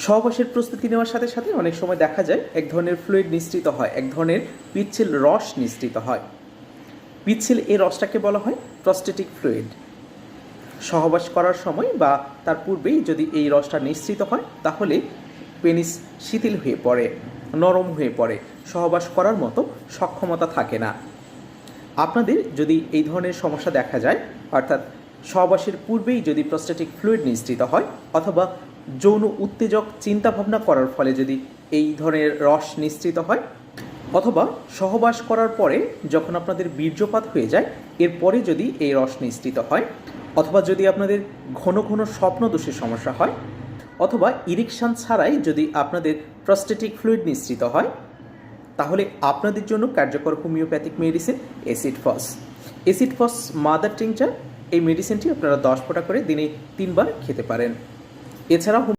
সহবাসের প্রস্তুতি নেওয়ার সাথে সাথে অনেক সময় দেখা যায় এক ধরনের ফ্লুইড নিঃসৃত হয়, এক ধরনের পিচ্ছিল রস নিঃসৃত হয়। পিচ্ছিল এই রসটাকে বলা হয় প্রস্টেটিক ফ্লুইড। সহবাস করার সময় বা তার পূর্বেই যদি এই রসটা নিঃসৃত হয় তাহলে পেনিস শিথিল হয়ে পড়ে, নরম হয়ে পড়ে, সহবাস করার মতো সক্ষমতা থাকে না। আপনাদের যদি এই ধরনের সমস্যা দেখা যায়, অর্থাৎ সহবাসের পূর্বেই যদি প্রস্টেটিক ফ্লুইড নিঃসৃত হয় অথবা যৌন উত্তেজক চিন্তাভাবনা করার ফলে যদি এই ধরনের রস নিঃসৃত হয়, অথবা সহবাস করার পরে যখন আপনাদের বীর্যপাত হয়ে যায় এরপরে যদি এই রস নিঃসৃত হয়, অথবা যদি আপনাদের ঘন ঘন স্বপ্নদোষের সমস্যা হয়, অথবা ইরেকশন ছাড়াই যদি আপনাদের প্রস্টেটিক ফ্লুইড নিঃসৃত হয়, তাহলে আপনাদের জন্য কার্যকর হোমিওপ্যাথিক মেডিসিন অ্যাসিড ফস। অ্যাসিড ফস মাদার টিংচার, এই মেডিসিনটি আপনারা 10 ফোঁটা করে দিনে 3 বার খেতে পারেন। এছাড়াও